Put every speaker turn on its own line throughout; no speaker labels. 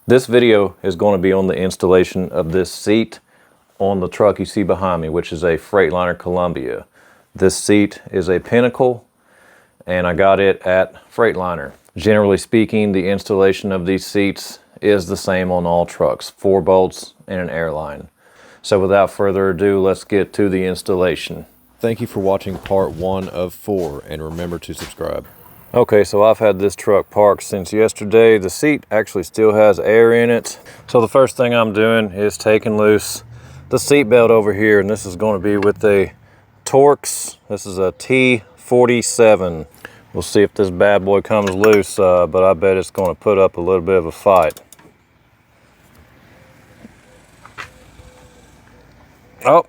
This video is going to be on the installation of this seat on the truck you see behind me, which is a Freightliner Columbia. This seat is a Pinnacle, and I got it at Freightliner. Generally speaking, the installation of these seats is the same on all trucks, 4 bolts and an airline. So without further ado, let's get to the installation.
Thank you for watching part 1 of 4, and remember to subscribe.
Okay, so I've had this truck parked since yesterday. The seat actually still has air in it. So the first thing I'm doing is taking loose the seat belt over here, and this is going to be with a Torx. This is a T47. We'll see if this bad boy comes loose, but I bet it's going to put up a little bit of a fight. Oh,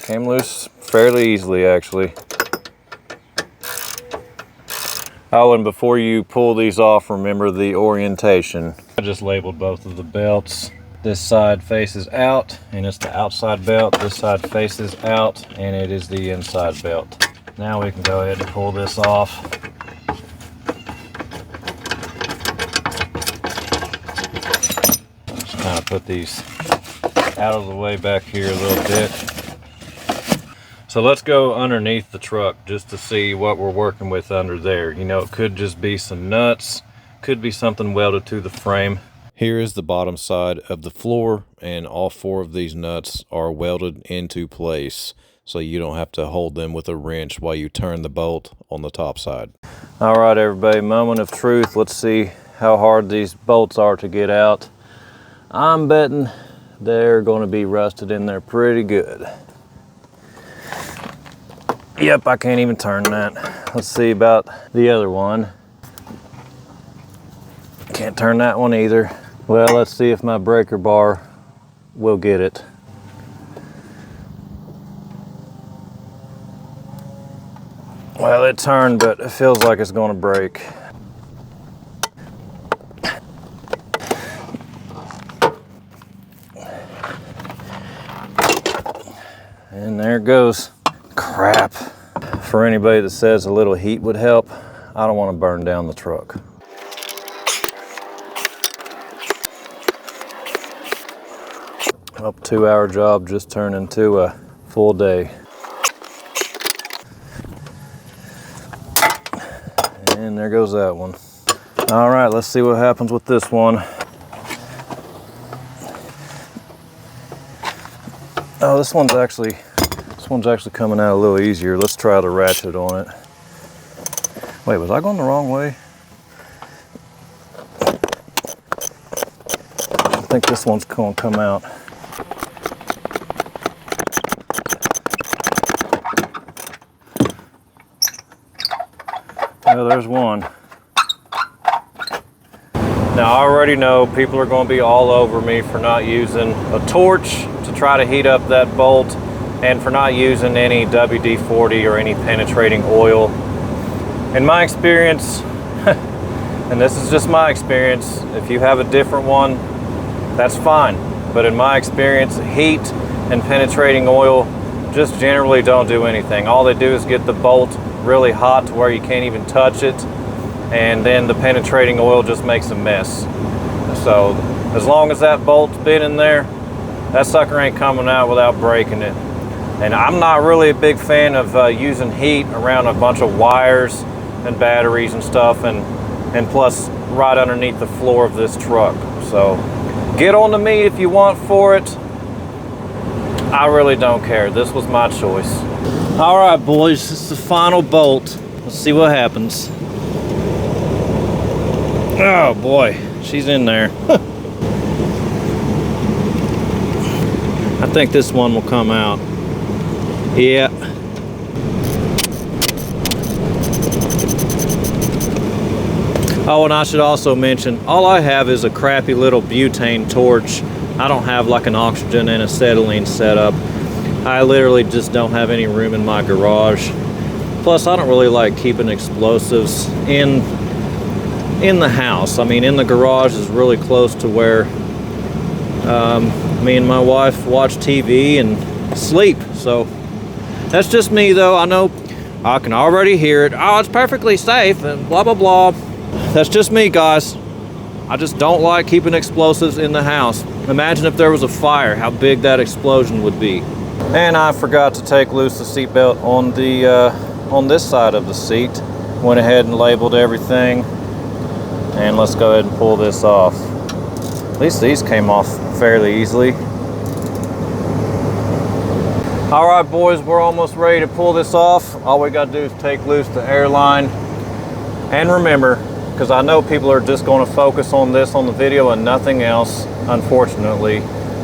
came loose fairly easily actually. Oh, and before you pull these off, remember the orientation. I just labeled both of the belts. This side faces out, and it's the outside belt. This side faces out, and it is the inside belt. Now we can go ahead and pull this off. Just kind of put these out of the way back here a little bit. So let's go underneath the truck just to see what we're working with under there. You know, it could just be some nuts, could be something welded to the frame.
Here is the bottom side of the floor, and all 4 of these nuts are welded into place, so you don't have to hold them with a wrench while you turn the bolt on the top side.
All right, everybody, moment of truth. Let's see how hard these bolts are to get out. I'm betting they're going to be rusted in there pretty good. Yep, I can't even turn that. Let's see about the other one. Can't turn that one either. Well, let's see if my breaker bar will get it. Well, it turned, but it feels like it's going to break. And there it goes. Crap. For anybody that says a little heat would help, I don't want to burn down the truck. Well, 2-hour job just turned into a full day. And there goes that one. All right, let's see what happens with this one. Oh, this one's actually coming out a little easier. Let's try the ratchet on it. Wait, was I going the wrong way? I think this one's going to come out. Oh, there's one. Now, I already know people are going to be all over me for not using a torch to try to heat up that bolt, and for not using any WD-40 or any penetrating oil. In my experience, and this is just my experience, if you have a different one, that's fine. But in my experience, heat and penetrating oil just generally don't do anything. All they do is get the bolt really hot to where you can't even touch it, and then the penetrating oil just makes a mess. So as long as that bolt's been in there, that sucker ain't coming out without breaking it. And I'm not really a big fan of using heat around a bunch of wires and batteries and stuff, and plus right underneath the floor of this truck. So get on to me if you want for it. I really don't care. This was my choice. All right, boys, this is the final bolt. Let's see what happens. Oh boy, she's in there. I think this one will come out. Yeah. Oh, and I should also mention, all I have is a crappy little butane torch. I don't have like an oxygen and acetylene setup. I literally just don't have any room in my garage. Plus, I don't really like keeping explosives in the house. I mean, in the garage is really close to where me and my wife watch TV and sleep. So that's just me, though. I know I can already hear it. Oh, it's perfectly safe and blah, blah, blah. That's just me, guys. I just don't like keeping explosives in the house. Imagine if there was a fire, how big that explosion would be. And I forgot to take loose the seatbelt on this side of the seat. Went ahead and labeled everything. And let's go ahead and pull this off. At least these came off fairly easily. All right, boys, we're almost ready to pull this off. All we gotta do is take loose the airline. And remember, because I know people are just gonna focus on this on the video and nothing else, unfortunately.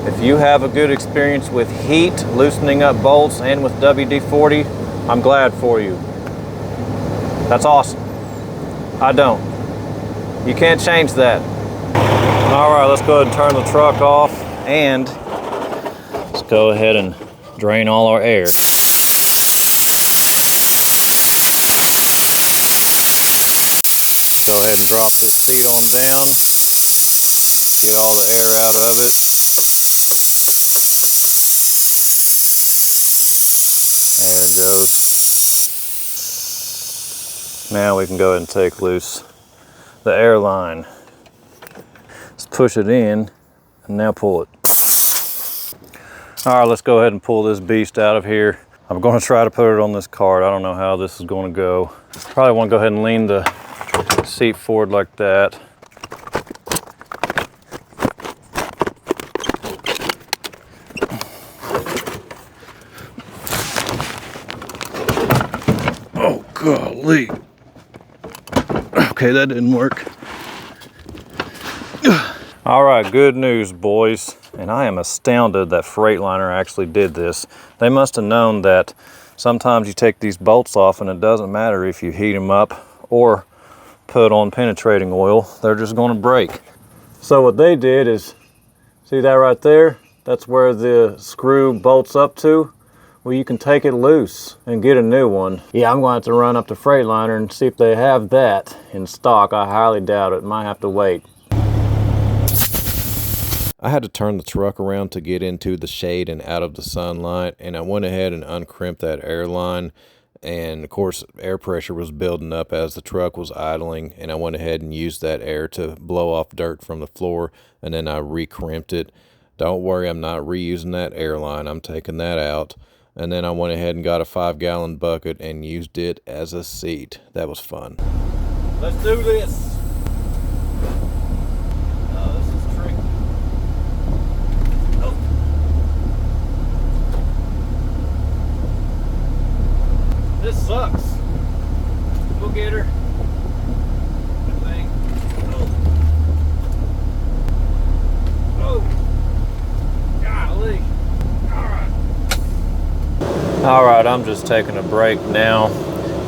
If you have a good experience with heat, loosening up bolts, and with WD-40, I'm glad for you. That's awesome. I don't. You can't change that. All right, let's go ahead and turn the truck off, and let's go ahead and drain all our air. Go ahead and drop this seat on down, get all the air out of it. There it goes. Now we can go ahead and take loose the airline. Let's push it in and now pull it. All right, let's go ahead and pull this beast out of here. I'm going to try to put it on this cart. I don't know how this is going to go. Probably want to go ahead and lean the seat forward like that. Oh, golly. Okay, that didn't work. All right, good news, boys. And I am astounded that Freightliner actually did this. They must have known that sometimes you take these bolts off and it doesn't matter if you heat them up or put on penetrating oil, they're just gonna break. So what they did is, see that right there? That's where the screw bolts up to. Well, you can take it loose and get a new one. Yeah, I'm going to have to run up to Freightliner and see if they have that in stock. I highly doubt it. Might have to wait.
I had to turn the truck around to get into the shade and out of the sunlight, and I went ahead and uncrimped that airline. And of course, air pressure was building up as the truck was idling, and I went ahead and used that air to blow off dirt from the floor, and then I re-crimped it. Don't worry, I'm not reusing that airline. I'm taking that out. And then I went ahead and got a 5-gallon bucket and used it as a seat. That was fun.
Let's do this. Oh, this is tricky. Oh. This sucks. We'll get her. I think. Oh. Oh. Golly. All right, I'm just taking a break now.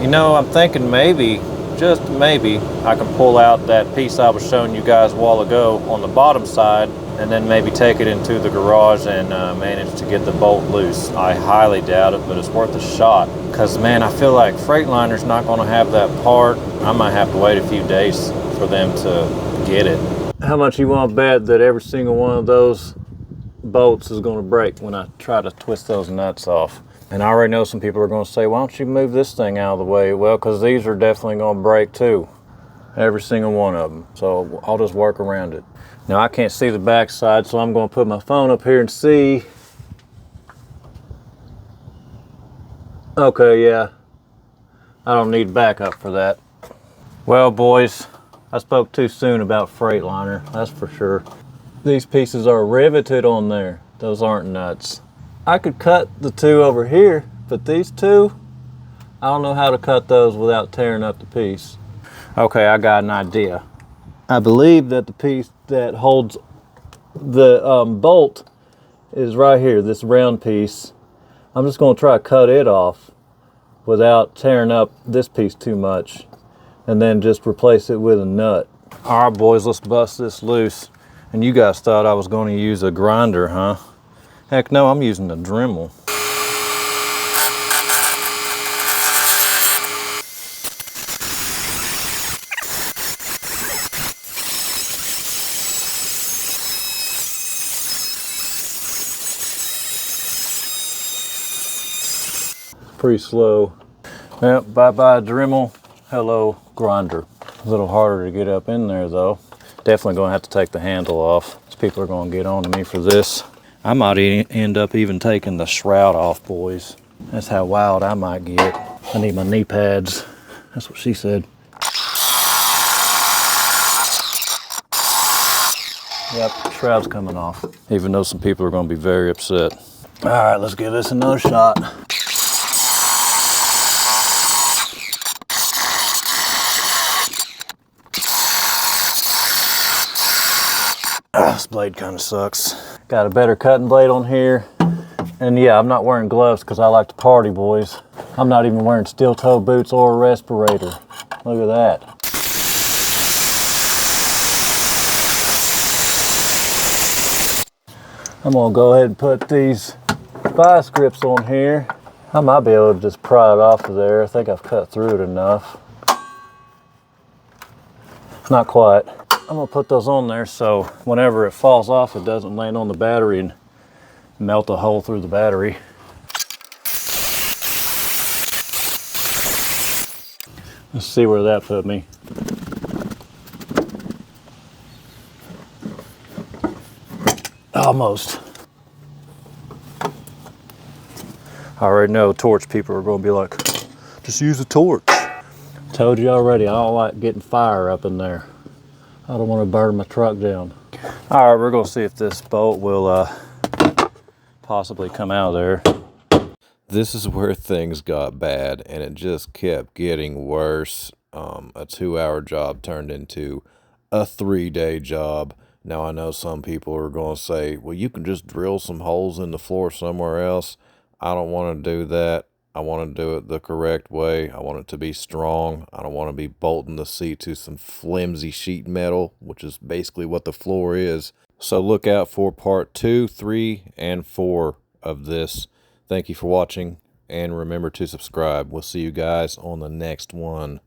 You know, I'm thinking maybe, just maybe, I can pull out that piece I was showing you guys a while ago on the bottom side and then maybe take it into the garage and manage to get the bolt loose. I highly doubt it, but it's worth a shot. Because, man, I feel like Freightliner's not going to have that part. I might have to wait a few days for them to get it. How much you want to bet that every single one of those bolts is going to break when I try to twist those nuts off? And I already know some people are going to say, why don't you move this thing out of the way? Well, because these are definitely going to break too. Every single one of them. So I'll just work around it. Now I can't see the back side, so I'm going to put my phone up here and see. Okay, yeah. I don't need backup for that. Well, boys, I spoke too soon about Freightliner, that's for sure. These pieces are riveted on there. Those aren't nuts. I could cut the two over here, but these two, I don't know how to cut those without tearing up the piece. Okay, I got an idea. I believe that the piece that holds the bolt is right here, this round piece. I'm just gonna try to cut it off without tearing up this piece too much, and then just replace it with a nut. All right, boys, let's bust this loose. And you guys thought I was gonna use a grinder, huh? Heck no, I'm using a Dremel. Pretty slow. Yep, bye-bye Dremel, hello grinder. A little harder to get up in there though. Definitely gonna have to take the handle off. People are gonna get on to me for this. I might end up even taking the shroud off, boys. That's how wild I might get. I need my knee pads. That's what she said. Yep, shroud's coming off. Even though some people are gonna be very upset. All right, let's give this another shot. This blade kind of sucks. Got a better cutting blade on here. And yeah, I'm not wearing gloves because I like to party, boys. I'm not even wearing steel toe boots or a respirator. Look at that. I'm gonna go ahead and put these vice grips on here. I might be able to just pry it off of there. I think I've cut through it enough. Not quite. I'm gonna put those on there so whenever it falls off, it doesn't land on the battery and melt a hole through the battery. Let's see where that put me. Almost. I already know torch people are gonna be like, just use a torch. Told you already, I don't like getting fire up in there. I don't want to burn my truck down. All right, we're gonna see if this bolt will possibly come out of there.
This is where things got bad, and it just kept getting worse. A 2-hour job turned into a 3-day job. Now, I know some people are going to say, well, you can just drill some holes in the floor somewhere else. I don't want to do that. I want to do it the correct way. I want it to be strong. I don't want to be bolting the seat to some flimsy sheet metal, which is basically what the floor is. So look out for part 2, 3, and 4 of this. Thank you for watching, and remember to subscribe. We'll see you guys on the next one.